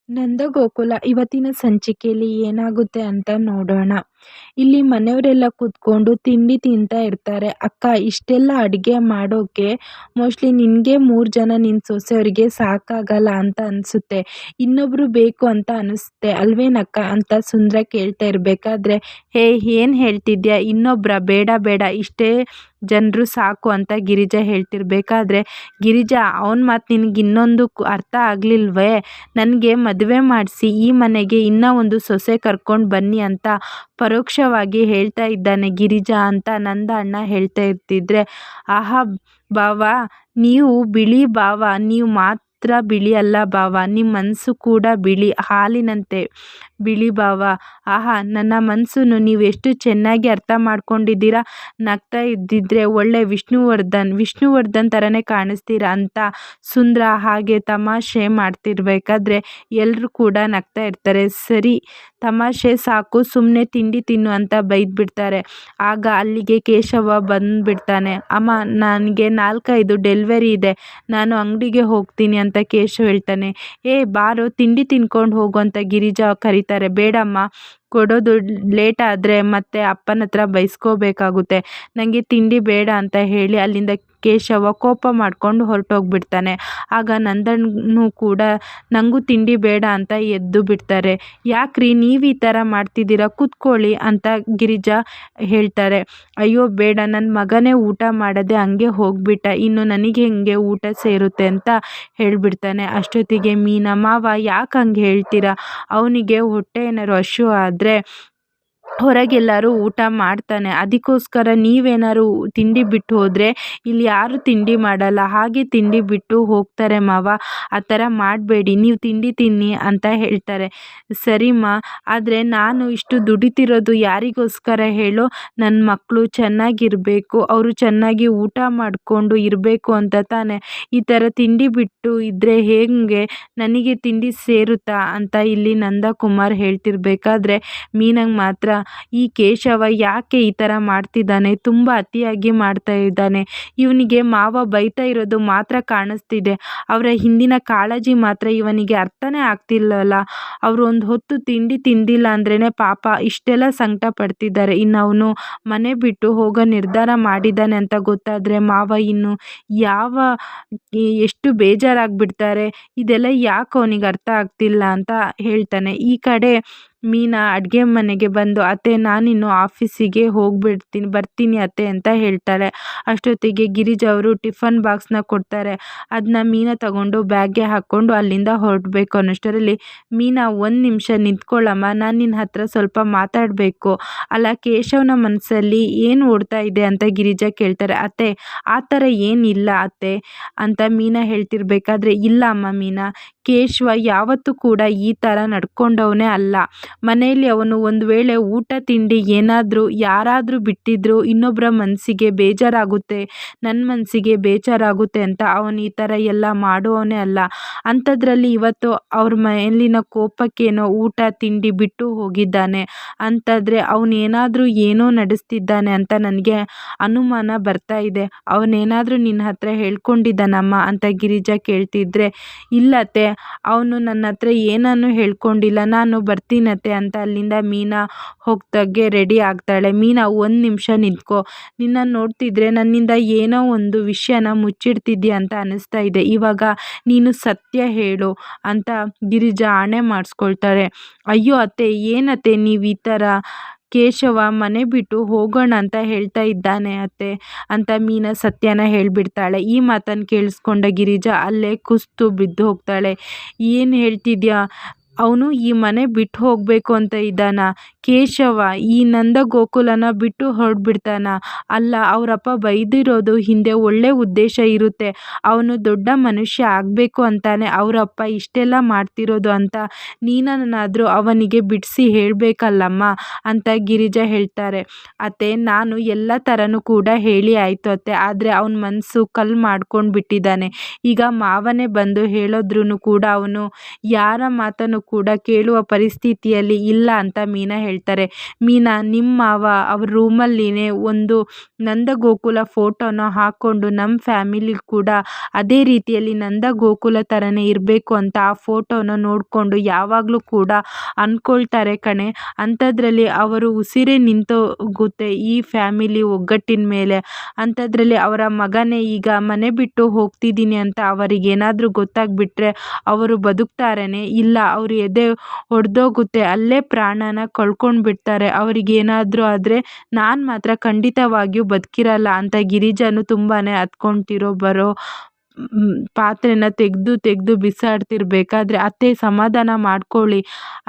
ನಂದಗೋಕುಲ ಇವತ್ತಿನ ಸಂಚಿಕೆಯಲ್ಲಿ ಏನಾಗುತ್ತೆ ಅಂತ ನೋಡೋಣ. ಇಲ್ಲಿ ಮನೆಯವರೆಲ್ಲ ಕೂತ್ಕೊಂಡು ತಿಂಡಿ ತಿಂತಾ ಇರ್ತಾರೆ. ಅಕ್ಕ ಇಷ್ಟೆಲ್ಲ ಅಡುಗೆ ಮಾಡೋಕೆ ಮೋಸ್ಟ್ಲಿ ನಿನಗೆ 3 ಜನ ನಿನ್ನ ಸೊಸೆಯವರಿಗೆ ಸಾಕಾಗಲ್ಲ ಅಂತ ಅನಿಸುತ್ತೆ. ಇನ್ನೊಬ್ರು ಬೇಕು ಅಂತ ಅನಿಸುತ್ತೆ ಅಲ್ವೇನಕ್ಕ ಅಂತ ಸುಂದ್ರ ಕೇಳ್ತಾ ಇರಬೇಕಾದ್ರೆ, ಹೇ ಏನು ಹೇಳ್ತಿದ್ಯಾ, ಇನ್ನೊಬ್ರ ಬೇಡ ಬೇಡ ಇಷ್ಟೇ ಜನರು ಸಾಕು ಅಂತ ಗಿರಿಜಾ ಹೇಳ್ತಿರ್ಬೇಕಾದ್ರೆ, ಗಿರಿಜಾ ಅವನ ಮಾತು ನಿನಗೆ ಇನ್ನೊಂದು ಅರ್ಥ ಆಗಲಿಲ್ವೇ, ನನಗೆ ಮದುವೆ ಮಾಡಿಸಿ ಈ ಮನೆಗೆ ಇನ್ನೂ ಒಂದು ಸೊಸೆ ಕರ್ಕೊಂಡು ಬನ್ನಿ ಅಂತ ಪರೋಕ್ಷವಾಗಿ ಹೇಳ್ತಾ ಇದ್ದಾನೆ ಗಿರಿಜಾ ಅಂತ ನಂದ ಅಣ್ಣ ಹೇಳ್ತಾ ಇರ್ತಿದ್ರೆ, ಆಹಾ ಬಾವ ನೀವು ಬಿಳಿ ಬಾವ, ನೀವು ಮಾತ್ರ ಬಿಳಿ ಅಲ್ಲ ಬಾವ, ನಿಮ್ಮ ಮನಸ್ಸು ಕೂಡ ಬಿಳಿ ಹಾಲಿನಂತೆ ಬಿಳಿ ಬಾವ. ಆಹಾ ನನ್ನ ಮನಸ್ಸನ್ನು ನೀವು ಎಷ್ಟು ಚೆನ್ನಾಗಿ ಅರ್ಥ ಮಾಡ್ಕೊಂಡಿದ್ದೀರಾ, ನಗ್ತಾ ಇದ್ದಿದ್ರೆ ಒಳ್ಳೆ ವಿಷ್ಣುವರ್ಧನ್ ಥರನೇ ಕಾಣಿಸ್ತೀರಾ ಅಂತ ಸುಂದ್ರ ಹಾಗೆ ತಮಾಷೆ ಮಾಡ್ತಿರ್ಬೇಕಾದ್ರೆ ಎಲ್ಲರೂ ಕೂಡ ನಗ್ತಾ ಇರ್ತಾರೆ. ಸರಿ ತಮಾಷೆ ಸಾಕು, ಸುಮ್ಮನೆ ತಿಂಡಿ ತಿನ್ನು ಅಂತ ಬೈದ್ಬಿಡ್ತಾರೆ. ಆಗ ಅಲ್ಲಿಗೆ ಕೇಶವ ಬಂದ್ಬಿಡ್ತಾನೆ. ಅಮ್ಮ ನನಗೆ 4-5 ಡೆಲಿವರಿ ಇದೆ, ನಾನು ಅಂಗಡಿಗೆ ಹೋಗ್ತೀನಿ ಅಂತ ಕೇಶವ್ ಹೇಳ್ತಾನೆ. ಬಾರೋ ತಿಂಡಿ ತಿನ್ಕೊಂಡು ಹೋಗು ಅಂತ ಗಿರಿಜಾ ಕರೀತಾರೆ. ಬೇಡಮ್ಮ, ಕೊಡೋದು ಲೇಟ್ ಆದರೆ ಮತ್ತೆ ಅಪ್ಪನ ಹತ್ರ ಬೈಸ್ಕೋಬೇಕಾಗುತ್ತೆ, ನನಗೆ ತಿಂಡಿ ಬೇಡ ಅಂತ ಹೇಳಿ ಅಲ್ಲಿಂದ ಕೇಶವ ಕೋಪ ಮಾಡ್ಕೊಂಡು ಹೊರಟೋಗ್ಬಿಡ್ತಾನೆ. ಆಗ ನಂದಣ್ಣು ಕೂಡ ನನಗೂ ತಿಂಡಿ ಬೇಡ ಅಂತ ಎದ್ದು ಬಿಡ್ತಾರೆ. ಯಾಕ್ರಿ ನೀವು ಈ ಥರ ಮಾಡ್ತಿದ್ದೀರಾ, ಕೂತ್ಕೊಳ್ಳಿ ಅಂತ ಗಿರಿಜಾ ಹೇಳ್ತಾರೆ. ಅಯ್ಯೋ ಬೇಡ, ನನ್ನ ಮಗನೇ ಊಟ ಮಾಡದೆ ಹಂಗೆ ಹೋಗ್ಬಿಟ್ಟ, ಇನ್ನು ನನಗೆ ಹೆಂಗೆ ಊಟ ಸೇರುತ್ತೆ ಅಂತ ಹೇಳ್ಬಿಡ್ತಾನೆ. ಅಷ್ಟೊತ್ತಿಗೆ ಮೀನಾ, ಮಾವ ಯಾಕೆ ಹಂಗೆ ಹೇಳ್ತೀರಾ, ಅವನಿಗೆ ಹೊಟ್ಟೆ ಏನಾರು ಹಶು ಆದರೆ ಹೊರಗೆಲ್ಲರೂ ಊಟ ಮಾಡ್ತಾನೆ, ಅದಕ್ಕೋಸ್ಕರ ನೀವೇನಾದ್ರು ತಿಂಡಿ ಬಿಟ್ಟು ಹೋದರೆ ಇಲ್ಲಿ ಯಾರು ತಿಂಡಿ ಮಾಡಲ್ಲ, ಹಾಗೆ ತಿಂಡಿ ಬಿಟ್ಟು ಹೋಗ್ತಾರೆ ಮಾವ, ಆ ಥರ ಮಾಡಬೇಡಿ, ನೀವು ತಿಂಡಿ ತಿನ್ನಿ ಅಂತ ಹೇಳ್ತಾರೆ. ಸರಿಮ್ಮ, ಆದರೆ ನಾನು ಇಷ್ಟು ದುಡಿತಿರೋದು ಯಾರಿಗೋಸ್ಕರ ಹೇಳೋ, ನನ್ನ ಮಕ್ಕಳು ಚೆನ್ನಾಗಿರಬೇಕು, ಅವರು ಚೆನ್ನಾಗಿ ಊಟ ಮಾಡಿಕೊಂಡು ಇರಬೇಕು ಅಂತ ತಾನೆ, ಈ ಥರ ತಿಂಡಿ ಬಿಟ್ಟು ಇದ್ದರೆ ಹೇಗೆ, ನನಗೆ ತಿಂಡಿ ಸೇರುತ್ತಾ ಅಂತ ಇಲ್ಲಿ ನಂದಕುಮಾರ್ ಹೇಳ್ತಿರ್ಬೇಕಾದ್ರೆ ಮೀನಂಗೆ ಮಾತ್ರ ಈ ಕೇಶವ ಯಾಕೆ ಈ ಥರ ಮಾಡ್ತಿದ್ದಾನೆ, ತುಂಬ ಅತಿಯಾಗಿ ಮಾಡ್ತಾ ಇದ್ದಾನೆ, ಇವನಿಗೆ ಮಾವ ಬೈತಾ ಇರೋದು ಮಾತ್ರ ಕಾಣಿಸ್ತಿದೆ, ಅವರ ಹಿಂದಿನ ಕಾಳಜಿ ಮಾತ್ರ ಇವನಿಗೆ ಅರ್ಥನೇ ಆಗ್ತಿಲ್ಲಲ್ಲ, ಅವರು ಒಂದು ಹೊತ್ತು ತಿಂಡಿ ತಿಂದಿಲ್ಲ ಅಂದ್ರೇ ಪಾಪ ಇಷ್ಟೆಲ್ಲ ಸಂಕಟ ಪಡ್ತಿದ್ದಾರೆ, ಇನ್ನು ಅವನು ಮನೆ ಬಿಟ್ಟು ಹೋಗೋ ನಿರ್ಧಾರ ಮಾಡಿದ್ದಾನೆ ಅಂತ ಗೊತ್ತಾದರೆ ಮಾವ ಇನ್ನು ಎಷ್ಟು ಬೇಜಾರಾಗ್ಬಿಡ್ತಾರೆ, ಇದೆಲ್ಲ ಯಾಕೆ ಅವನಿಗೆ ಅರ್ಥ ಆಗ್ತಿಲ್ಲ ಅಂತ ಹೇಳ್ತಾನೆ. ಈ ಕಡೆ ಮೀನಾ ಅಡುಗೆ ಮನೆಗೆ ಬಂದು, ಅತ್ತೆ ನಾನಿನ್ನು ಆಫೀಸಿಗೆ ಬರ್ತೀನಿ ಅತ್ತೆ ಅಂತ ಹೇಳ್ತಾಳೆ. ಅಷ್ಟೊತ್ತಿಗೆ ಗಿರಿಜಾ ಅವರು ಟಿಫನ್ ಬಾಕ್ಸ್ನ ಕೊಡ್ತಾರೆ. ಅದನ್ನ ಮೀನಾ ತಗೊಂಡು ಬ್ಯಾಗ್ಗೆ ಹಾಕ್ಕೊಂಡು ಅಲ್ಲಿಂದ ಹೊರಡಬೇಕು ಅನ್ನೋಷ್ಟರಲ್ಲಿ, ಮೀನಾ 1 ನಿಮಿಷ ನಿಂತ್ಕೊಳ್ಳಮ್ಮ, ನಾನು ನಿನ್ನ ಹತ್ರ ಸ್ವಲ್ಪ ಮಾತಾಡಬೇಕು. ಅಲ್ಲ ಕೇಶವನ ಮನಸ್ಸಲ್ಲಿ ಏನು ಓಡ್ತಾ ಇದೆ ಅಂತ ಗಿರಿಜಾ ಕೇಳ್ತಾರೆ. ಅತ್ತೆ ಆ ಥರ ಏನಿಲ್ಲ ಅತ್ತೆ ಅಂತ ಮೀನಾ ಹೇಳ್ತಿರ್ಬೇಕಾದ್ರೆ, ಇಲ್ಲ ಅಮ್ಮ ಮೀನಾ, ಕೇಶವ ಯಾವತ್ತೂ ಕೂಡ ಈ ಥರ ನಡ್ಕೊಂಡವನೇ ಅಲ್ಲ, ಮನೆಯಲ್ಲಿ ಅವನು ಒಂದು ವೇಳೆ ಊಟ ತಿಂಡಿ ಏನಾದರೂ ಯಾರಾದರೂ ಬಿಟ್ಟಿದ್ರು ಇನ್ನೊಬ್ಬರ ಮನಸ್ಸಿಗೆ ಬೇಜಾರಾಗುತ್ತೆ, ನನ್ನ ಮನಸ್ಸಿಗೆ ಬೇಜಾರಾಗುತ್ತೆ ಅಂತ ಅವನು ಈ ಥರ ಎಲ್ಲ ಮಾಡುವವನೇ ಅಲ್ಲ, ಅಂಥದ್ರಲ್ಲಿ ಇವತ್ತು ಅವ್ರ ಮೇಲಿನ ಕೋಪಕ್ಕೇನೋ ಊಟ ತಿಂಡಿ ಬಿಟ್ಟು ಹೋಗಿದ್ದಾನೆ ಅಂತಂದರೆ ಅವನೇನಾದರೂ ಏನೋ ನಡೆಸ್ತಿದ್ದಾನೆ ಅಂತ ನನಗೆ ಅನುಮಾನ ಬರ್ತಾ ಇದೆ, ಅವನೇನಾದರೂ ನಿನ್ನ ಹತ್ರ ಹೇಳ್ಕೊಂಡಿದ್ದಾನಮ್ಮ ಅಂತ ಗಿರಿಜಾ ಕೇಳ್ತಿದ್ರೆ, ಇಲ್ಲತ್ತೆ ಅವನು ನನ್ನ ಹತ್ರ ಏನನ್ನೂ ಹೇಳ್ಕೊಂಡಿಲ್ಲ, ನಾನು ಬರ್ತೀನತ್ತೆ ಅಂತ ಅಲ್ಲಿಂದ ಮೀನಾ ಹೋಗ್ತಾಗೆ ರೆಡಿ ಆಗ್ತಾಳೆ. ಮೀನಾ 1 ನಿಮಿಷ ನಿಂತ್ಕೋ, ನಿನ್ನ ನೋಡ್ತಿದ್ರೆ ನನ್ನಿಂದ ಏನೋ ಒಂದು ವಿಷಯನ ಮುಚ್ಚಿಡ್ತಿದ್ಯಾ ಅಂತ ಅನಿಸ್ತಾ ಇದೆ, ಇವಾಗ ನೀನು ಸತ್ಯ ಹೇಳು ಅಂತ ಗಿರಿಜಾ ಆಣೆ ಮಾಡಿಸ್ಕೊಳ್ತಾರೆ. ಅಯ್ಯೋ ಅತ್ತೆ ಏನತ್ತೆ ನೀವು ಈ ಥರ, ಕೇಶವ ಮನೆ ಬಿಟ್ಟು ಹೋಗೋಣ ಅಂತ ಹೇಳ್ತಾ ಇದ್ದಾನೆ ಅತ್ತೆ ಅಂತ ಮೀನಾ ಸತ್ಯನ ಹೇಳ್ಬಿಡ್ತಾಳೆ. ಈ ಮಾತನ್ನು ಕೇಳಿಸ್ಕೊಂಡ ಗಿರಿಜಾ ಅಲ್ಲೇ ಕುಸ್ತು ಬಿದ್ದು ಹೋಗ್ತಾಳೆ. ಏನು ಹೇಳ್ತಿದ್ಯಾ, ಅವನು ಈ ಮನೆ ಬಿಟ್ಟು ಹೋಗಬೇಕು ಅಂತ ಇದ್ದಾನ, ಕೇಶವ ಈ ನಂದಗೋಕುಲನ ಬಿಟ್ಟು ಹೊರಡ್ಬಿಡ್ತಾನ, ಅಲ್ಲ ಅವರಪ್ಪ ಬೈದಿರೋದು ಹಿಂದೆ ಒಳ್ಳೆ ಉದ್ದೇಶ ಇರುತ್ತೆ, ಅವನು ದೊಡ್ಡ ಮನುಷ್ಯ ಆಗಬೇಕು ಅಂತಾನೆ ಅವರಪ್ಪ ಇಷ್ಟೆಲ್ಲ ಮಾಡ್ತಿರೋದು ಅಂತ ನೀನನ್ನಾದರೂ ಅವನಿಗೆ ಬಿಡಿಸಿ ಹೇಳಬೇಕಲ್ಲಮ್ಮ ಅಂತ ಗಿರಿಜಾ ಹೇಳ್ತಾರೆ. ಅತ್ತೆ ನಾನು ಎಲ್ಲ ಥರನೂ ಕೂಡ ಹೇಳಿ ಆಯಿತು ಅತ್ತೆ, ಆದರೆ ಅವನ ಮನಸ್ಸು ಕಲ್ಲು ಮಾಡ್ಕೊಂಡು ಬಿಟ್ಟಿದ್ದಾನೆ, ಈಗ ಮಾವನೇ ಬಂದು ಹೇಳಿದ್ರೂ ಕೂಡ ಅವನು ಯಾರ ಮಾತನ್ನು ಕೂಡ ಕೇಳುವ ಪರಿಸ್ಥಿತಿಯಲ್ಲಿ ಇಲ್ಲ ಅಂತ ಮೀನಾ ಹೇಳ್ತಾರೆ. ಮೀನಾ, ನಿಮ್ಮ ಮಾವ ಅವ್ರ ರೂಮಲ್ಲಿನೇ ಒಂದು ನಂದಗೋಕುಲ ಫೋಟೋನ ಹಾಕ್ಕೊಂಡು ನಮ್ಮ ಫ್ಯಾಮಿಲಿ ಕೂಡ ಅದೇ ರೀತಿಯಲ್ಲಿ ನಂದಗೋಕುಲ ಥರನೇ ಇರಬೇಕು ಅಂತ ಆ ಫೋಟೋನ ನೋಡಿಕೊಂಡು ಯಾವಾಗಲೂ ಕೂಡ ಅಂದ್ಕೊಳ್ತಾರೆ ಕಣೆ. ಅಂಥದ್ರಲ್ಲಿ ಅವರು ಉಸಿರೇ ನಿಂತೋಗುತ್ತೆ ಈ ಫ್ಯಾಮಿಲಿ ಒಗ್ಗಟ್ಟಿನ ಮೇಲೆ. ಅಂಥದ್ರಲ್ಲಿ ಅವರ ಮಗನೇ ಈಗ ಮನೆ ಬಿಟ್ಟು ಹೋಗ್ತಿದ್ದೀನಿ ಅಂತ ಅವರಿಗೇನಾದರೂ ಗೊತ್ತಾಗ್ಬಿಟ್ರೆ ಅವರು ಬದುಕ್ತಾರೇನೆ? ಇಲ್ಲ, ಅವ್ರ ಎದೆ ಒಡೆದೋಗುತ್ತೆ, ಅಲ್ಲೇ ಪ್ರಾಣನ ಕಳ್ಕೊಂಡ್ಬಿಡ್ತಾರೆ. ಅವ್ರಿಗೇನಾದರೂ ಆದರೆ ನಾನು ಮಾತ್ರ ಖಂಡಿತವಾಗಿಯೂ ಬದುಕಿರಲ್ಲ ಅಂತ ಗಿರಿಜಾನು ತುಂಬಾ ಹತ್ಕೊಂತಿರೋ ಬರೋ ಪಾತ್ರೆನ ತೆಗೆದು ಬಿಸಾಡ್ತಿರ್ಬೇಕಾದ್ರೆ, ಅತ್ತೆ ಸಮಾಧಾನ ಮಾಡ್ಕೊಳ್ಳಿ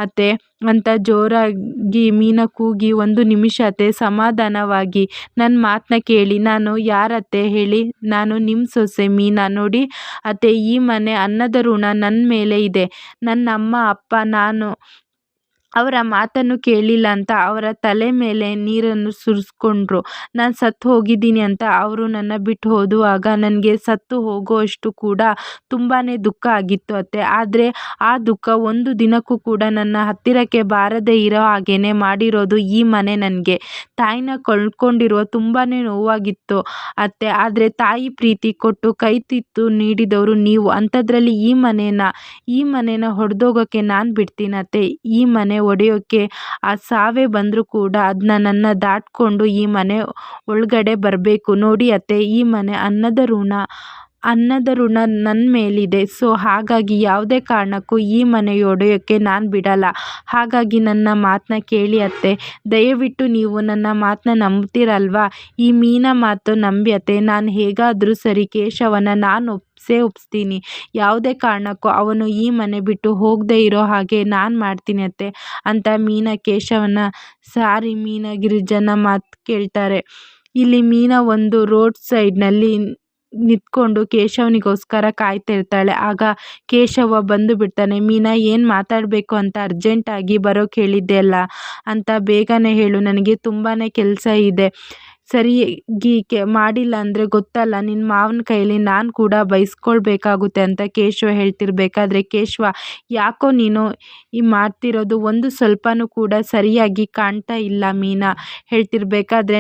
ಅತ್ತೆ ಅಂತ ಜೋರಾಗಿ ಮೀನಾ ಕೂಗಿ, ಒಂದು ನಿಮಿಷ ಅತ್ತೆ, ಸಮಾಧಾನವಾಗಿ ನನ್ನ ಮಾತನ್ನ ಕೇಳಿ. ನಾನು ಯಾರತ್ತೆ ಹೇಳಿ? ನಾನು ನಿಮ್ಮ ಸೊಸೆ ಮೀನಾ. ನೋಡಿ ಅತ್ತೆ, ಈ ಮನೆ ಅನ್ನದ ಋಣ ನನ್ನ ಮೇಲೆ ಇದೆ. ನನ್ನ ಅಮ್ಮ ಅಪ್ಪ ನಾನು ಅವರ ಮಾತನ್ನು ಕೇಳಿಲ್ಲ ಅಂತ ಅವರ ತಲೆ ಮೇಲೆ ನೀರನ್ನು ಸುರಿಸ್ಕೊಂಡ್ರು. ನಾನು ಸತ್ತು ಹೋಗಿದ್ದೀನಿ ಅಂತ ಅವರು ನನ್ನ ಬಿಟ್ಟು ಹೋದುವಾಗ ನನಗೆ ಸತ್ತು ಹೋಗೋಷ್ಟು ಕೂಡ ತುಂಬಾ ದುಃಖ ಆಗಿತ್ತು ಅತ್ತೆ. ಆದರೆ ಆ ದುಃಖ ಒಂದು ದಿನಕ್ಕೂ ಕೂಡ ನನ್ನ ಹತ್ತಿರಕ್ಕೆ ಬಾರದೇ ಇರೋ ಹಾಗೇನೆ ಮಾಡಿರೋದು ಈ ಮನೆ. ನನಗೆ ತಾಯಿನ ಕಳ್ಕೊಂಡಿರುವ ತುಂಬಾ ನೋವಾಗಿತ್ತು ಅತ್ತೆ. ಆದರೆ ತಾಯಿ ಪ್ರೀತಿ ಕೊಟ್ಟು ಕೈ ತುತ್ತು ನೀಡಿದವರು ನೀವು. ಅಂಥದ್ರಲ್ಲಿ ಈ ಮನೆನ ಹೊಡೆದೋಗೋಕ್ಕೆ ನಾನು ಬಿಡ್ತೀನತ್ತೆ? ಈ ಮನೆ ಒಡೆಯೋಕ್ಕೆ ಆ ಸಾವೇ ಬಂದರೂ ಕೂಡ ಅದನ್ನ ನನ್ನ ದಾಟ್ಕೊಂಡು ಈ ಮನೆ ಒಳಗಡೆ ಬರಬೇಕು. ನೋಡಿ ಅತ್ತೆ, ಈ ಮನೆ ಅನ್ನದ ಋಣ ನನ್ನ ಮೇಲಿದೆ. ಸೊ ಹಾಗಾಗಿ ಯಾವುದೇ ಕಾರಣಕ್ಕೂ ಈ ಮನೆ ಒಡೆಯೋಕ್ಕೆ ನಾನು ಬಿಡಲ್ಲ. ಹಾಗಾಗಿ ನನ್ನ ಮಾತನ್ನ ಕೇಳಿ ಅತ್ತೆ. ದಯವಿಟ್ಟು ನೀವು ನನ್ನ ಮಾತನ್ನ ನಂಬ್ತೀರಲ್ವಾ? ಈ ಮೀನಾ ಮಾತು ನಂಬಿ ಅತ್ತೆ. ನಾನು ಹೇಗಾದರೂ ಸರಿ ಕೇಶವನ ನಾನು ಒಪ್ಪಿಸ್ತೀನಿ. ಯಾವುದೇ ಕಾರಣಕ್ಕೂ ಅವನು ಈ ಮನೆ ಬಿಟ್ಟು ಹೋಗದೇ ಇರೋ ಹಾಗೆ ನಾನು ಮಾಡ್ತೀನಿ ಅತ್ತೆ ಅಂತ ಮೀನಾ ಕೇಶವನ ಸಾರಿ ಮೀನಾ ಗಿರಿಜನ ಮಾತು ಕೇಳ್ತಾರೆ. ಇಲ್ಲಿ ಮೀನಾ ಒಂದು ರೋಡ್ ಸೈಡ್ನಲ್ಲಿ ನಿಂತ್ಕೊಂಡು ಕೇಶವನಿಗೋಸ್ಕರ ಕಾಯ್ತಾ ಇರ್ತಾಳೆ. ಆಗ ಕೇಶವ ಬಂದು ಬಿಡ್ತಾನೆ. ಮೀನಾ, ಏನು ಮಾತಾಡಬೇಕು ಅಂತ ಅರ್ಜೆಂಟಾಗಿ ಬರೋಕ್ಕೆ ಹೇಳಿದ್ದೆ ಅಲ್ಲ ಅಂತ ಬೇಗನೆ ಹೇಳು, ನನಗೆ ತುಂಬಾ ಕೆಲಸ ಇದೆ. ಸರಿಯಾಗಿ ಮಾಡಿಲ್ಲ ಅಂದರೆ ಗೊತ್ತಲ್ಲ, ನಿನ್ನ ಮಾವನ ಕೈಯಲ್ಲಿ ನಾನು ಕೂಡ ಬೈಸ್ಕೊಳ್ಬೇಕಾಗುತ್ತೆ ಅಂತ ಕೇಶವ ಹೇಳ್ತಿರ್ಬೇಕಾದ್ರೆ, ಕೇಶವ ಯಾಕೋ ನೀನು ಈ ಮಾಡ್ತಿರೋದು ಒಂದು ಸ್ವಲ್ಪನೂ ಕೂಡ ಸರಿಯಾಗಿ ಕಾಣ್ತಾ ಇಲ್ಲ ಮೀನಾ ಹೇಳ್ತಿರ್ಬೇಕಾದ್ರೆ,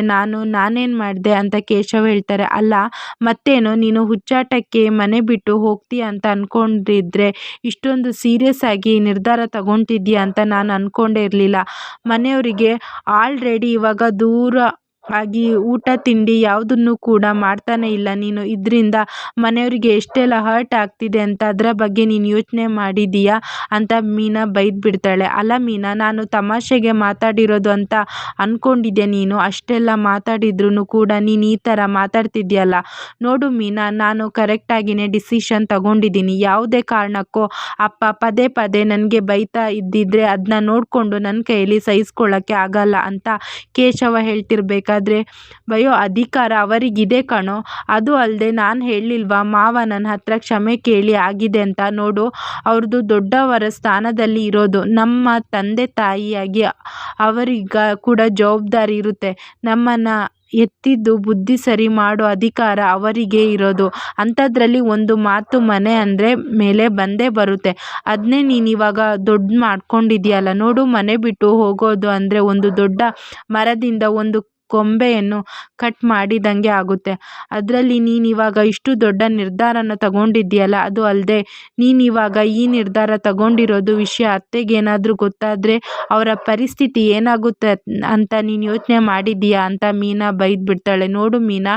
ನಾನೇನು ಮಾಡಿದೆ ಅಂತ ಕೇಶವ ಹೇಳ್ತಾರೆ. ಅಲ್ಲ ಮತ್ತೇನು, ನೀನು ಹುಚ್ಚಾಟಕ್ಕೆ ಮನೆ ಬಿಟ್ಟು ಹೋಗ್ತೀಯ ಅಂತ ಅಂದ್ಕೊಂಡಿದ್ರೆ ಇಷ್ಟೊಂದು ಸೀರಿಯಸ್ ಆಗಿ ನಿರ್ಧಾರ ತಗೊತಿದ್ಯಾ ಅಂತ ನಾನು ಅಂದ್ಕೊಂಡೇ ಇರಲಿಲ್ಲ. ಮನೆಯವರಿಗೆ ಆಲ್ರೆಡಿ ಇವಾಗ ದೂರ ಆಗಿ ಊಟ ತಿಂಡಿ ಯಾವುದನ್ನು ಕೂಡ ಮಾಡ್ತಾನೆ ಇಲ್ಲ ನೀನು. ಇದರಿಂದ ಮನೆಯವರಿಗೆ ಎಷ್ಟೆಲ್ಲ ಹರ್ಟ್ ಆಗ್ತಿದೆ ಅಂತ ಅದರ ಬಗ್ಗೆ ನೀನು ಯೋಚನೆ ಮಾಡಿದೀಯಾ ಅಂತ ಮೀನಾ ಬೈದು ಬಿಡ್ತಾಳೆ. ಅಲ್ಲ ಮೀನಾ, ನಾನು ತಮಾಷೆಗೆ ಮಾತಾಡಿರೋದು ಅಂತ ಅಂದ್ಕೊಂಡಿದ್ದೆ. ನೀನು ಅಷ್ಟೆಲ್ಲ ಮಾತಾಡಿದ್ರೂ ಕೂಡ ನೀನು ಈ ಥರ ಮಾತಾಡ್ತಿದ್ಯಲ್ಲ. ನೋಡು ಮೀನಾ, ನಾನು ಕರೆಕ್ಟಾಗಿಯೇ ಡಿಸಿಷನ್ ತಗೊಂಡಿದ್ದೀನಿ. ಯಾವುದೇ ಕಾರಣಕ್ಕೂ ಅಪ್ಪ ಪದೇ ಪದೇ ನನಗೆ ಬೈತಾ ಇದ್ದಿದ್ರೆ ಅದನ್ನ ನೋಡಿಕೊಂಡು ನನ್ನ ಕೈಯಲ್ಲಿ ಸಹಿಸ್ಕೊಳ್ಳೋಕ್ಕೆ ಆಗಲ್ಲ ಅಂತ ಕೇಶವ ಹೇಳ್ತಿರ್ಬೇಕಾದ್ರೆ, ಬೈಯೋ ಅಧಿಕಾರ ಅವರಿಗಿದೆ ಕಣೋ. ಅದು ಅಲ್ಲದೆ ನಾನು ಹೇಳಿಲ್ವಾ ಮಾವ ನನ್ನ ಹತ್ರ ಕ್ಷಮೆ ಕೇಳಿ ಆಗಿದೆ ಅಂತ. ನೋಡು, ಅವ್ರದ್ದು ದೊಡ್ಡವರ ಸ್ಥಾನದಲ್ಲಿ ಇರೋದು. ನಮ್ಮ ತಂದೆ ತಾಯಿಯಾಗಿ ಅವರಿಗ ಕೂಡ ಜವಾಬ್ದಾರಿ ಇರುತ್ತೆ. ನಮ್ಮನ್ನು ಎತ್ತಿದ್ದು ಬುದ್ಧಿ ಸರಿ ಮಾಡೋ ಅಧಿಕಾರ ಅವರಿಗೆ ಇರೋದು. ಅಂಥದ್ರಲ್ಲಿ ಒಂದು ಮಾತು ಮನೆ ಅಂದರೆ ಮೇಲೆ ಬಂದೇ ಬರುತ್ತೆ. ಅದನ್ನೇ ನೀನು ಇವಾಗ ದೊಡ್ಡ ಮಾಡ್ಕೊಂಡಿದ್ಯಲ್ಲ. ನೋಡು, ಮನೆ ಬಿಟ್ಟು ಹೋಗೋದು ಅಂದರೆ ಒಂದು ದೊಡ್ಡ ಮರದಿಂದ ಒಂದು ಕೊಂಬೆಯನ್ನು ಕಟ್ ಮಾಡಿದಂಗೆ ಆಗುತ್ತೆ. ಅದರಲ್ಲಿ ನೀನಿವಾಗ ಇಷ್ಟು ದೊಡ್ಡ ನಿರ್ಧಾರನ ತಗೊಂಡಿದ್ದೀಯಲ್ಲ. ಅದು ಅಲ್ಲದೆ ನೀನಿವಾಗ ಈ ನಿರ್ಧಾರ ತಗೊಂಡಿರೋದು ವಿಷಯ ಅತ್ತೆಗೇನಾದರೂ ಗೊತ್ತಾದರೆ ಅವರ ಪರಿಸ್ಥಿತಿ ಏನಾಗುತ್ತೆ ಅಂತ ನೀನು ಯೋಚನೆ ಮಾಡಿದ್ದೀಯಾ ಅಂತ ಮೀನಾ ಬೈದು ಬಿಡ್ತಾಳೆ. ನೋಡು ಮೀನಾ,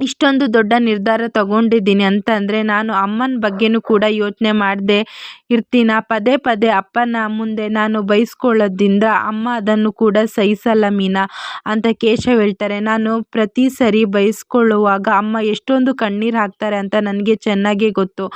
ಇಷ್ಟೊಂದು ದೊಡ್ಡ ನಿರ್ಧಾರ ತಗೊಂಡಿದ್ದೀನಿ ಅಂತಂದರೆ ನಾನು ಅಮ್ಮನ ಬಗ್ಗೆನೂ ಕೂಡ ಯೋಚನೆ ಮಾಡದೆ ಇರ್ತೀನ? ಪದೇ ಪದೇ ಅಪ್ಪನ ಮುಂದೆ ನಾನು ಬೈಸ್ಕೊಳ್ಳೋದ್ರಿಂದ ಅಮ್ಮ ಅದನ್ನು ಕೂಡ ಸಹಿಸಲ್ಲ ಮೀನಾ ಅಂತ ಕೇಶವ್ ಹೇಳ್ತಾರೆ. ನಾನು ಪ್ರತಿ ಸರಿ ಬೈಸ್ಕೊಳ್ಳುವಾಗ ಅಮ್ಮ ಎಷ್ಟೊಂದು ಕಣ್ಣೀರು ಹಾಕ್ತಾರೆ ಅಂತ ನನಗೆ ಚೆನ್ನಾಗೇ ಗೊತ್ತು.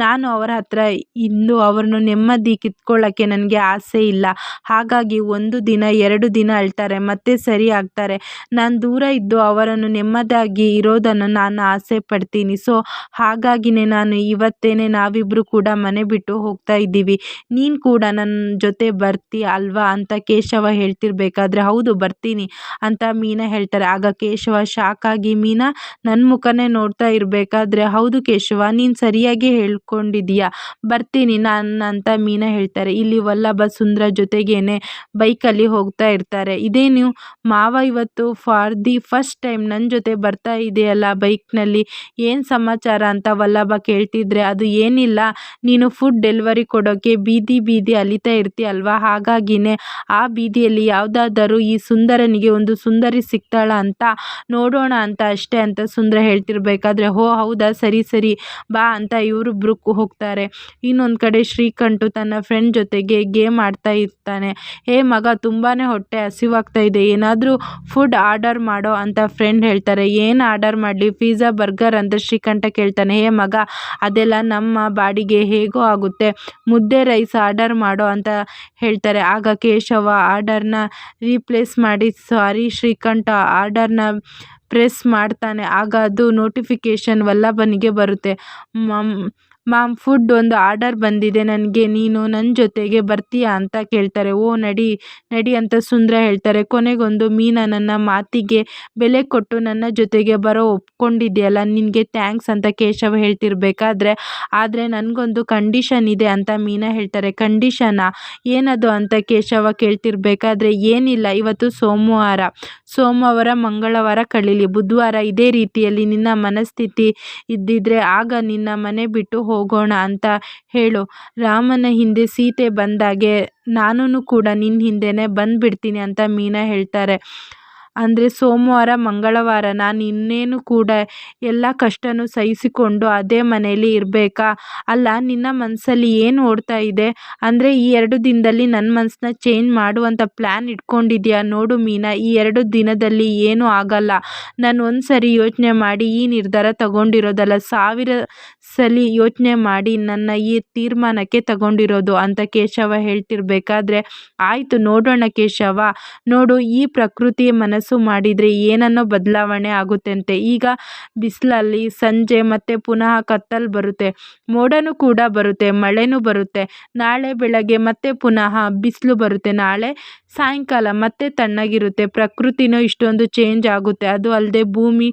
ನಾನು ಅವರ ಹತ್ರ ಇಂದು ಅವ್ರನ್ನು ನೆಮ್ಮದಿ ಕಿತ್ಕೊಳ್ಳೋಕ್ಕೆ ನನಗೆ ಆಸೆ ಇಲ್ಲ. ಹಾಗಾಗಿ 1 ದಿನ 2 ದಿನ ಅಳ್ತಾರೆ, ಮತ್ತೆ ಸರಿ ಆಗ್ತಾರೆ. ನಾನು ದೂರ ಇದ್ದು ಅವರನ್ನು ನೆಮ್ಮದಿಯಾಗಿ ಇರೋದನ್ನು ನಾನು ಆಸೆ ಪಡ್ತೀನಿ. ಸೊ ಹಾಗಾಗಿನೇ ನಾನು ಇವತ್ತೇನೆ ನಾವಿಬ್ಬರು ಕೂಡ ಮನೆ ಬಿಟ್ಟು ಹೋಗ್ತಾ ಇದ್ದೀವಿ. ನೀನು ಕೂಡ ನನ್ನ ಜೊತೆ ಬರ್ತೀಯ ಅಲ್ವಾ ಅಂತ ಕೇಶವ ಹೇಳ್ತಿರ್ಬೇಕಾದ್ರೆ ಹೌದು ಬರ್ತೀನಿ ಅಂತ ಮೀನಾ ಹೇಳ್ತಾರೆ. ಆಗ ಕೇಶವ ಶಾಕ್ ಆಗಿ ಮೀನಾ ನನ್ನ ಮುಖನೇ ನೋಡ್ತಾ ಇರಬೇಕಾದ್ರೆ ಹೌದು ಕೇಶವ ನೀನು ಸರಿಯಾಗಿ ಹೇಳ್ಕೊಂಡಿದೀಯ, ಬರ್ತೀನಿ ನಾನು ಅಂತ ಮೀನಾ ಹೇಳ್ತಾರೆ. ಇಲ್ಲಿ ವಲ್ಲಭ ಸುಂದರ ಜೊತೆಗೇನೆ ಬೈಕಲ್ಲಿ ಹೋಗ್ತಾ ಇರ್ತಾರೆ. ಇದೇನು ಮಾವ ಇವತ್ತು ಫಾರ್ ದಿ ಫಸ್ಟ್ ಟೈಮ್ ನನ್ನ ಜೊತೆ ಬರ್ತಾ ಇದೆಯಲ್ಲ ಬೈಕ್ನಲ್ಲಿ, ಏನು ಸಮಾಚಾರ ಅಂತ ವಲ್ಲಭ ಕೇಳ್ತಿದ್ರೆ ಅದು ಏನಿಲ್ಲ, ನೀನು ಫುಡ್ ಡೆಲಿವರಿ ಕೊಡೋಕ್ಕೆ ಬೀದಿ ಬೀದಿ ಅಲಿತಾ ಇರ್ತೀಯಲ್ವಾ, ಹಾಗಾಗಿನೇ ಆ ಬೀದಿಯಲ್ಲಿ ಯಾವುದಾದರೂ ಈ ಸುಂದರನಿಗೆ ಒಂದು ಸುಂದರಿ ಸಿಗ್ತಾಳ ಅಂತ ನೋಡೋಣ ಅಂತ ಅಷ್ಟೇ ಅಂತ ಸುಂದರ ಹೇಳ್ತಿರ್ಬೇಕಾದ್ರೆ ಹೋ ಹೌದಾ ಸರಿ ಸರಿ ಬಾ ಅಂತ ಇವರಿಬ್ರು ಹೋಗ್ತಾರೆ. ಇನ್ನೊಂದು ಕಡೆ ಶ್ರೀಕಂಠು ತನ್ನ ಫ್ರೆಂಡ್ ಜೊತೆಗೆ ಗೇಮ್ ಆಡ್ತಾ ಇರ್ತಾನೆ. ಹೇ ಮಗ ತುಂಬಾನೇ ಹೊಟ್ಟೆ ಹಸಿವಾಗ್ತಾ ಇದೆ, ಏನಾದರೂ ಫುಡ್ ಆರ್ಡರ್ ಮಾಡೋ ಅಂತ ಫ್ರೆಂಡ್ ಹೇಳ್ತಾರೆ. ಏನು ಆರ್ಡರ್ ಮಾಡಲಿ, ಪಿಜ್ಜಾ ಬರ್ಗರ್ ಅಂತ ಶ್ರೀಕಂಠ ಕೇಳ್ತಾನೆ. ಹೇ ಮಗ ಅದೆಲ್ಲ ನಮ್ಮ ಬಾಡಿಗೆ ಹೇಗೋ ಆಗುತ್ತೆ, ಮುದ್ದೆ ರೈಸ್ ಆರ್ಡರ್ ಮಾಡೋ ಅಂತ ಹೇಳ್ತಾರೆ. ಆಗ ಕೇಶವ ಆರ್ಡರ್ನ ರೀಪ್ಲೇಸ್ ಮಾಡಿ ಸಾರಿ ಶ್ರೀಕಂಠ ಆರ್ಡರ್ನ ಪ್ರೆಸ್ ಮಾಡ್ತಾನೆ. ಆಗ ಅದು ನೋಟಿಫಿಕೇಶನ್ ವಲ್ಲಭನಿಗೆ ಬರುತ್ತೆ. ಮಾಮ್ ಫುಡ್ ಒಂದು ಆರ್ಡರ್ ಬಂದಿದೆ ನನಗೆ, ನೀನು ನನ್ನ ಜೊತೆಗೆ ಬರ್ತೀಯಾ ಅಂತ ಕೇಳ್ತಾರೆ. ಓ ನಡಿ ನಡಿ ಅಂತ ಸುಂದರ ಹೇಳ್ತಾರೆ. ಕೊನೆಗೊಂದು ಮೀನಾ ನನ್ನ ಮಾತಿಗೆ ಬೆಲೆ ಕೊಟ್ಟು ನನ್ನ ಜೊತೆಗೆ ಬರೋ ಒಪ್ಕೊಂಡಿದೆಯಲ್ಲ, ನಿನಗೆ ಥ್ಯಾಂಕ್ಸ್ ಅಂತ ಕೇಶವ ಹೇಳ್ತಿರ್ಬೇಕಾದ್ರೆ ಆದರೆ ನನಗೊಂದು ಕಂಡೀಷನ್ ಇದೆ ಅಂತ ಮೀನಾ ಹೇಳ್ತಾರೆ. ಕಂಡೀಷನಾ ಏನದು ಅಂತ ಕೇಶವ ಕೇಳ್ತಿರ್ಬೇಕಾದ್ರೆ ಏನಿಲ್ಲ, ಇವತ್ತು ಸೋಮವಾರ ಮಂಗಳವಾರ ಕಳೀಲಿ, ಬುಧವಾರ ಇದೇ ರೀತಿಯಲ್ಲಿ ನಿನ್ನ ಮನಸ್ಥಿತಿ ಇದ್ದಿದ್ರೆ ಆಗ ನಿನ್ನ ಮನೆ ಬಿಟ್ಟು ಹೋಗೋಣ ಅಂತ ಹೇಳು. ರಾಮನ ಹಿಂದೆ ಸೀತೆ ಬಂದಾಗೆ ನಾನೂ ಕೂಡ ನಿನ್ನ ಹಿಂದೆನೇ ಬಂದ್ಬಿಡ್ತೀನಿ ಅಂತ ಮೀನಾ ಹೇಳ್ತಾರೆ. ಅಂದರೆ ಸೋಮವಾರ ಮಂಗಳವಾರ ನಾನು ಇನ್ನೇನು ಕೂಡ ಎಲ್ಲ ಕಷ್ಟನೂ ಸಹಿಸಿಕೊಂಡು ಅದೇ ಮನೆಯಲ್ಲಿ ಇರಬೇಕಾ? ಅಲ್ಲ ನಿನ್ನ ಮನಸ್ಸಲ್ಲಿ ಏನು ಓಡ್ತಾ ಇದೆ? ಅಂದರೆ ಈ 2 ದಿನದಲ್ಲಿ ನನ್ನ ಮನಸ್ಸನ್ನ ಚೇಂಜ್ ಮಾಡುವಂಥ ಪ್ಲ್ಯಾನ್ ಇಟ್ಕೊಂಡಿದ್ಯಾ? ನೋಡು ಮೀನಾ, ಈ 2 ದಿನದಲ್ಲಿ ಏನೂ ಆಗಲ್ಲ. ನಾನು ಒಂದು ಸರಿ ಯೋಚನೆ ಮಾಡಿ ಈ ನಿರ್ಧಾರ ತಗೊಂಡಿರೋದಲ್ಲ, 1000 ಸಲ ಯೋಚನೆ ಮಾಡಿ ನನ್ನ ಈ ತೀರ್ಮಾನಕ್ಕೆ ತಗೊಂಡಿರೋದು ಅಂತ ಕೇಶವ ಹೇಳ್ತಿರ್ಬೇಕಾದ್ರೆ ಆಯಿತು ನೋಡೋಣ ಕೇಶವ, ನೋಡು ಈ ಪ್ರಕೃತಿ ಮನಸ್ಸು ಮಾಡಿದರೆ ಏನನ್ನೋ ಬದಲಾವಣೆ ಆಗುತ್ತಂತೆ. ಈಗ ಬಿಸಿಲಲ್ಲಿ ಸಂಜೆ ಮತ್ತೆ ಪುನಃ ಕತ್ತಲು ಬರುತ್ತೆ, ಮೋಡನೂ ಕೂಡ ಬರುತ್ತೆ, ಮಳೆನೂ ಬರುತ್ತೆ, ನಾಳೆ ಬೆಳಗ್ಗೆ ಮತ್ತೆ ಪುನಃ ಬಿಸಿಲು ಬರುತ್ತೆ, ನಾಳೆ ಸಾಯಂಕಾಲ ಮತ್ತೆ ತಣ್ಣಗಿರುತ್ತೆ. ಪ್ರಕೃತಿನೂ ಇಷ್ಟೊಂದು ಚೇಂಜ್ ಆಗುತ್ತೆ. ಅದು ಅಲ್ಲದೆ ಭೂಮಿ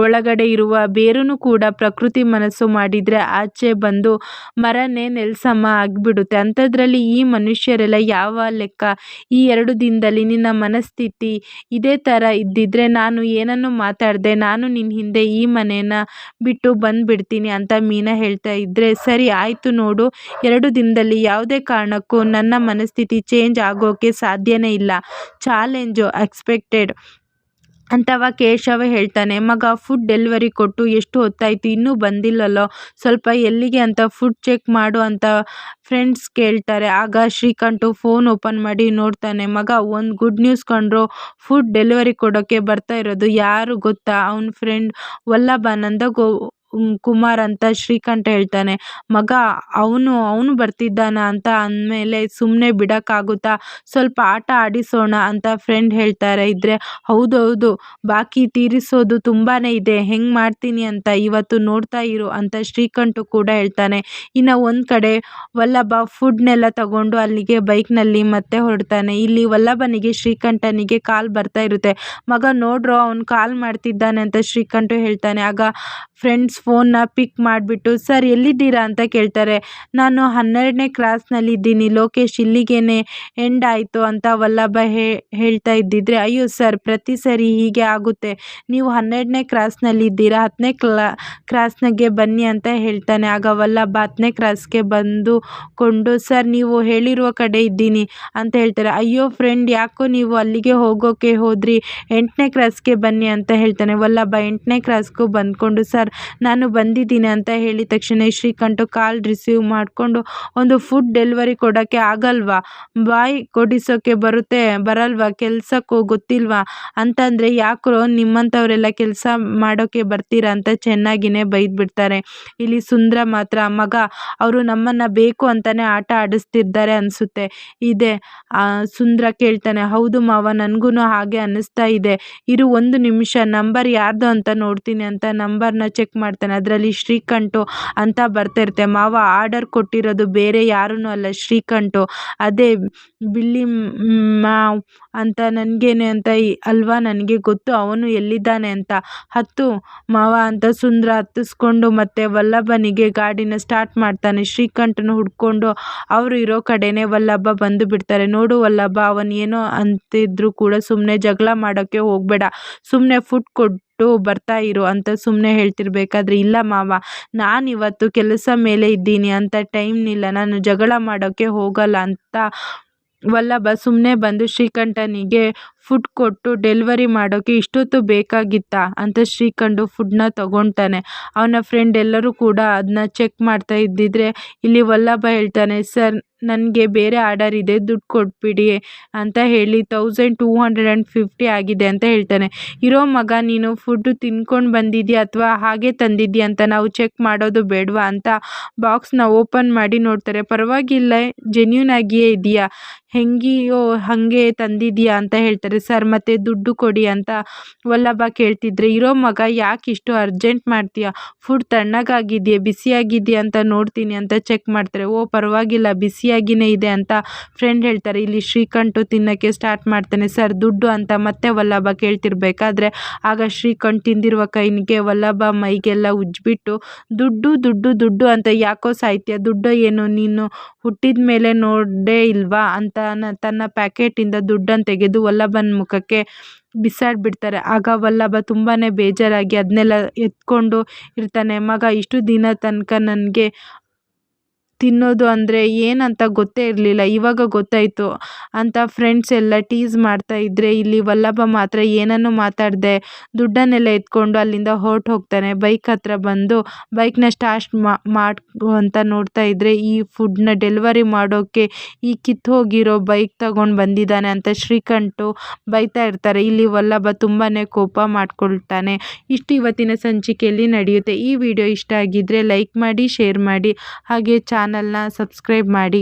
ಒಳಗಡೆ ಇರುವ ಬೇರೂ ಕೂಡ ಪ್ರಕೃತಿ ಮನಸ್ಸು ಮಾಡಿದರೆ ಆಚೆ ಬಂದು ಮರನೇ ನೆಲಸಮ ಆಗಿಬಿಡುತ್ತೆ. ಅಂಥದ್ರಲ್ಲಿ ಈ ಮನುಷ್ಯರೆಲ್ಲ ಯಾವ ಲೆಕ್ಕ? ಈ 2 ದಿನದಲ್ಲಿ ನಿನ್ನ ಮನಸ್ಥಿತಿ ಇದೇ ಥರ ಇದ್ದಿದ್ರೆ ನಾನು ಏನನ್ನು ಮಾತಾಡದೆ ನಾನು ನಿನ್ನ ಹಿಂದೆ ಈ ಮನೇನ ಬಿಟ್ಟು ಬಂದುಬಿಡ್ತೀನಿ ಅಂತ ಮೀನಾ ಹೇಳ್ತಾ ಇದ್ದರೆ ಸರಿ ಆಯಿತು ನೋಡು, 2 ದಿನದಲ್ಲಿ ಯಾವುದೇ ಕಾರಣಕ್ಕೂ ನನ್ನ ಮನಸ್ಥಿತಿ ಚೇಂಜ್ ಆಗೋಕ್ಕೆ ಸಾಧ್ಯನೇ ಇಲ್ಲ, ಚಾಲೆಂಜು ಎಕ್ಸೆಪ್ಟೆಡ್ ಅಂತವ ಕೇಶವ ಹೇಳ್ತಾನೆ. ಮಗ ಫುಡ್ ಡೆಲಿವರಿ ಕೊಟ್ಟು ಎಷ್ಟು ಹೊತ್ತಾಯಿತು, ಇನ್ನೂ ಬಂದಿಲ್ಲಲ್ಲೋ, ಸ್ವಲ್ಪ ಎಲ್ಲಿಗೆ ಅಂತ ಫುಡ್ ಚೆಕ್ ಮಾಡು ಅಂತ ಫ್ರೆಂಡ್ಸ್ ಕೇಳ್ತಾರೆ. ಆಗ ಶ್ರೀಕಂಠು ಫೋನ್ ಓಪನ್ ಮಾಡಿ ನೋಡ್ತಾನೆ. ಮಗ ಒಂದು ಗುಡ್ ನ್ಯೂಸ್ ಕಂಡ್ರೋ, ಫುಡ್ ಡೆಲಿವರಿ ಕೊಡೋಕ್ಕೆ ಬರ್ತಾ ಇರೋದು ಯಾರು ಗೊತ್ತಾ? ಅವನ ಫ್ರೆಂಡ್ ವಲ್ಲಭ ಕುಮಾರ್ ಅಂತ ಶ್ರೀಕಂಠ ಹೇಳ್ತಾನೆ. ಮಗ ಅವನು ಬರ್ತಿದ್ದಾನ ಅಂತ ಅಂದಮೇಲೆ ಸುಮ್ಮನೆ ಬಿಡೋಕ್ಕಾಗುತ್ತಾ, ಸ್ವಲ್ಪ ಆಟ ಆಡಿಸೋಣ ಅಂತ ಫ್ರೆಂಡ್ ಹೇಳ್ತಾರೆ. ಇದ್ರೆ ಹೌದೌದು ಬಾಕಿ ತೀರಿಸೋದು ತುಂಬಾ ಇದೆ, ಹೆಂಗೆ ಮಾಡ್ತೀನಿ ಅಂತ ಇವತ್ತು ನೋಡ್ತಾ ಇರು ಅಂತ ಶ್ರೀಕಂಠು ಕೂಡ ಹೇಳ್ತಾನೆ. ಇನ್ನು ಒಂದು ಕಡೆ ವಲ್ಲಭ ಫುಡ್ನೆಲ್ಲ ತಗೊಂಡು ಅಲ್ಲಿಗೆ ಬೈಕ್ನಲ್ಲಿ ಮತ್ತೆ ಹೊರಡ್ತಾನೆ. ಇಲ್ಲಿ ವಲ್ಲಭನಿಗೆ ಶ್ರೀಕಂಠನಿಗೆ ಕಾಲ್ ಬರ್ತಾ ಇರುತ್ತೆ. ಮಗ ನೋಡ್ರೋ ಅವ್ನು ಕಾಲ್ ಮಾಡ್ತಿದ್ದಾನೆ ಅಂತ ಶ್ರೀಕಂಠು ಹೇಳ್ತಾನೆ. ಆಗ ಫ್ರೆಂಡ್ಸ್ ಫೋನ್ನ ಪಿಕ್ ಮಾಡಿಬಿಟ್ಟು ಸರ್ ಎಲ್ಲಿದ್ದೀರಾ ಅಂತ ಕೇಳ್ತಾರೆ. ನಾನು 12ನೇ ಕ್ರಾಸ್ನಲ್ಲಿ ಇದ್ದೀನಿ, ಲೋಕೇಶ್ ಇಲ್ಲಿಗೇನೆ ಎಂಡ್ ಆಯಿತು ಅಂತ ವಲ್ಲಭ ಹೇಳ್ತಾ ಇದ್ದಿದ್ರೆ ಅಯ್ಯೋ ಸರ್ ಪ್ರತಿ ಸರಿ ಹೀಗೆ ಆಗುತ್ತೆ, ನೀವು 12ನೇ ಕ್ರಾಸ್ನಲ್ಲಿ ಇದ್ದೀರಾ, 10ನೇ ಕ್ರಾಸ್ನಾಗೆ ಬನ್ನಿ ಅಂತ ಹೇಳ್ತಾನೆ. ಆಗ ವಲ್ಲಭ 10ನೇ ಕ್ರಾಸ್ಗೆ ಬಂದುಕೊಂಡು ಸರ್ ನೀವು ಹೇಳಿರುವ ಕಡೆ ಇದ್ದೀನಿ ಅಂತ ಹೇಳ್ತಾರೆ. ಅಯ್ಯೋ ಫ್ರೆಂಡ್ ಯಾಕೋ ನೀವು ಅಲ್ಲಿಗೆ ಹೋಗೋಕೆ ಹೋದ್ರಿ, 8ನೇ ಕ್ರಾಸ್ಗೆ ಬನ್ನಿ ಅಂತ ಹೇಳ್ತಾನೆ. ವಲ್ಲಭ 8ನೇ ಕ್ರಾಸ್ಗೂ ಬಂದ್ಕೊಂಡು ಸರ್ ಸರ್ ನಾನು ಬಂದಿದ್ದೀನಿ ಅಂತ ಹೇಳಿದ ತಕ್ಷಣ ಶ್ರೀಕಂಠು ಕಾಲ್ ರಿಸೀವ್ ಮಾಡಿಕೊಂಡು ಒಂದು ಫುಡ್ ಡೆಲಿವರಿ ಕೊಡೋಕ್ಕೆ ಆಗಲ್ವಾ, ಬಾಯ್ ಕೊಡಿಸೋಕ್ಕೆ ಬರಲ್ವಾ, ಕೆಲ್ಸಕ್ಕೂ ಗೊತ್ತಿಲ್ವಾ ಅಂತಂದರೆ ಯಾಕ್ರೋ ನಿಮ್ಮಂಥವರೆಲ್ಲ ಕೆಲಸ ಮಾಡೋಕ್ಕೆ ಬರ್ತೀರಾ ಅಂತ ಚೆನ್ನಾಗಿನೇ ಬೈದ್ಬಿಡ್ತಾರೆ. ಇಲ್ಲಿ ಸುಂದ್ರ ಮಾತ್ರ ಮಗ ಅವರು ನಮ್ಮನ್ನು ಬೇಕು ಅಂತಾನೆ ಆಟ ಆಡಿಸ್ತಿದ್ದಾರೆ ಅನಿಸುತ್ತೆ ಇದೆ. ಸುಂದ್ರ ಕೇಳ್ತಾನೆ, ಹೌದು ಮಾವ ನನಗೂ ಹಾಗೆ ಅನ್ನಿಸ್ತಾ ಇದೆ, ಇರು ಒಂದು ನಿಮಿಷ ನಂಬರ್ ಯಾರ್ದು ಅಂತ ನೋಡ್ತೀನಿ ಅಂತ ನಂಬರ್ನ ಚೆಕ್ ಮಾಡ್ತಾನೆ. ಅದರಲ್ಲಿ ಶ್ರೀಕಂಠು ಅಂತ ಬರ್ತಿರುತ್ತೆ. ಮಾವ ಆರ್ಡರ್ ಕೊಟ್ಟಿರೋದು ಬೇರೆ ಯಾರೂ ಅಲ್ಲ, ಶ್ರೀಕಂಠು, ಅದೇ ಬಿಲ್ಲಿ ಮಾವ್ ಅಂತ ನನಗೇನೆ ಅಂತ ಅಲ್ವಾ, ನನಗೆ ಗೊತ್ತು ಅವನು ಎಲ್ಲಿದ್ದಾನೆ ಅಂತ. ಹತ್ತು ಮಾವ ಅಂತ ಸುಂದ್ರ ಹತ್ತಿಸ್ಕೊಂಡು ಮತ್ತೆ ವಲ್ಲಭನಿಗೆ ಗಾಡಿನ ಸ್ಟಾರ್ಟ್ ಮಾಡ್ತಾನೆ. ಶ್ರೀಕಂಠನ ಹುಡ್ಕೊಂಡು ಅವರು ಇರೋ ಕಡೆನೇ ವಲ್ಲಭ ಬಂದು ಬಿಡ್ತಾರೆ. ನೋಡು ವಲ್ಲಭ, ಅವನು ಏನೋ ಅಂತಿದ್ರು ಕೂಡ ಸುಮ್ಮನೆ ಜಗಳ ಮಾಡೋಕ್ಕೆ ಹೋಗಬೇಡ, ಸುಮ್ಮನೆ ಫುಡ್ ಕೊಟ್ಟು ಬರ್ತಾ ಇರು ಅಂತ ಸುಮ್ಮನೆ ಹೇಳ್ತಿರ್ಬೇಕಾದ್ರೆ, ಇಲ್ಲ ಮಾವ ನಾನಿವತ್ತು ಕೆಲಸ ಮೇಲೆ ಇದ್ದೀನಿ ಅಂತ ಟೈಮ್ ಇಲ್ಲ, ನಾನು ಜಗಳ ಮಾಡೋಕ್ಕೆ ಹೋಗಲ್ಲ ಅಂತ ವಲ್ಲಭ ಸುಮ್ಮನೆ ಬಂದು ಶ್ರೀಕಂಠನಿಗೆ ಫುಡ್ ಕೊಟ್ಟು ಡೆಲಿವರಿ ಮಾಡೋಕ್ಕೆ ಇಷ್ಟೊತ್ತು ಬೇಕಾಗಿತ್ತಾ ಅಂತ ಶ್ರೀಕಂಠು ಫುಡ್ನ ತಗೊತಾನೆ. ಅವನ ಫ್ರೆಂಡ್ ಎಲ್ಲರೂ ಕೂಡ ಅದನ್ನ ಚೆಕ್ ಮಾಡ್ತಾ ಇದ್ದಿದ್ರೆ ಇಲ್ಲಿ ವಲ್ಲಭ ಹೇಳ್ತಾನೆ, ಸರ್ ನನಗೆ ಬೇರೆ ಆರ್ಡರ್ ಇದೆ, ದುಡ್ಡು ಕೊಟ್ಬಿಡಿ ಅಂತ ಹೇಳಿ 1250 ಆಗಿದೆ ಅಂತ ಹೇಳ್ತಾನೆ. ಇರೋ ಮಗ ನೀನು ಫುಡ್ಡು ತಿನ್ಕೊಂಡು ಬಂದಿದ್ಯಾ ಅಥವಾ ಹಾಗೆ ತಂದಿದ್ಯಾ ಅಂತ ನಾವು ಚೆಕ್ ಮಾಡೋದು ಬೇಡವಾ ಅಂತ ಬಾಕ್ಸ್ನ ಓಪನ್ ಮಾಡಿ ನೋಡ್ತಾರೆ. ಪರವಾಗಿಲ್ಲ, ಜೆನ್ಯೂನ್ ಆಗಿಯೇ ಇದೆಯಾ, ಹೆಂಗಿಯೋ ಹಾಗೆ ತಂದಿದ್ಯಾ ಅಂತ ಹೇಳ್ತಾರೆ. ಸರ್ ಮತ್ತೆ ದುಡ್ಡು ಕೊಡಿ ಅಂತ ವಲ್ಲಭ ಕೇಳ್ತಿದ್ರೆ, ಇರೋ ಮಗ ಯಾಕೆ ಇಷ್ಟು ಅರ್ಜೆಂಟ್ ಮಾಡ್ತೀಯಾ, ಫುಡ್ ತಣ್ಣಗಾಗಿದೆಯೇ ಬಿಸಿಯಾಗಿದೆಯಾ ಅಂತ ನೋಡ್ತೀನಿ ಅಂತ ಚೆಕ್ ಮಾಡ್ತಾರೆ. ಓ ಪರವಾಗಿಲ್ಲ ಬಿಸಿಯಾಗಿಯೇ ಇದೆ ಅಂತ ಫ್ರೆಂಡ್ ಹೇಳ್ತಾರೆ. ಇಲ್ಲಿ ಶ್ರೀಕಂಠು ತಿನ್ನೋಕ್ಕೆ ಸ್ಟಾರ್ಟ್ ಮಾಡ್ತಾನೆ. ಸರ್ ದುಡ್ಡು ಅಂತ ಮತ್ತೆ ವಲ್ಲಭ ಕೇಳ್ತಿರ್ಬೇಕಾದ್ರೆ ಆಗ ಶ್ರೀಕಂಠ್ ತಿಂದಿರುವ ಕೈನಿಗೆ ವಲ್ಲಭ ಮೈಗೆಲ್ಲ ಉಜ್ಬಿಟ್ಟು, ದುಡ್ಡು ದುಡ್ಡು ದುಡ್ಡು ಅಂತ ಯಾಕೋ ಸಾಯ್ತೀಯ, ದುಡ್ಡು ಏನು ನೀನು ಹುಟ್ಟಿದ ಮೇಲೆ ನೋಡೇ ಇಲ್ವಾ ಅಂತ ತನ್ನ ಪ್ಯಾಕೆಟಿಂದ ದುಡ್ಡನ್ನು ತೆಗೆದು ವಲ್ಲಭನ ಮುಖಕ್ಕೆ ಬಿಸಾಡ್ಬಿಡ್ತಾರೆ. ಆಗ ವಲ್ಲಭ ತುಂಬಾ ಬೇಜಾರಾಗಿ ಅದನ್ನೆಲ್ಲ ಎತ್ಕೊಂಡು ಇರ್ತಾನೆ. ಮಗ ಇಷ್ಟು ದಿನ ತನಕ ನನಗೆ ತಿನ್ನೋದು ಅಂದರೆ ಏನಂತ ಗೊತ್ತೇ ಇರಲಿಲ್ಲ, ಇವಾಗ ಗೊತ್ತಾಯಿತು ಅಂತ ಫ್ರೆಂಡ್ಸ್ ಎಲ್ಲ ಟೀಸ್ ಮಾಡ್ತಾ ಇದ್ದರೆ ಇಲ್ಲಿ ವಲ್ಲಭ ಮಾತ್ರ ಏನನ್ನೂ ಮಾತಾಡದೆ ದುಡ್ಡನ್ನೆಲ್ಲ ಎತ್ಕೊಂಡು ಅಲ್ಲಿಂದ ಹೋಗ್ತಾನೆ. ಬೈಕ್ ಹತ್ರ ಬಂದು ಬೈಕ್ನ ಸ್ಟಾರ್ಟ್ ಮಾಡು ಅಂತ ನೋಡ್ತಾ ಇದ್ದರೆ ಈ ಫುಡ್ನ ಡೆಲಿವರಿ ಮಾಡೋಕ್ಕೆ ಈ ಕಿತ್ತೋಗಿರೋ ಬೈಕ್ ತಗೊಂಡು ಬಂದಿದ್ದಾನೆ ಅಂತ ಶ್ರೀಕಂಠು ಬೈತಾ ಇರ್ತಾರೆ. ಇಲ್ಲಿ ವಲ್ಲಭ ತುಂಬಾ ಕೋಪ ಮಾಡ್ಕೊಳ್ತಾನೆ. ಇಷ್ಟು ಇವತ್ತಿನ ಸಂಚಿಕೆಯಲ್ಲಿ ನಡೆಯುತ್ತೆ. ಈ ವಿಡಿಯೋ ಇಷ್ಟ ಆಗಿದ್ದರೆ ಲೈಕ್ ಮಾಡಿ, ಶೇರ್ ಮಾಡಿ, ಹಾಗೆ ಚಾನಲ್ನ ಸಬ್ಸ್ಕ್ರೈಬ್ ಮಾಡಿ.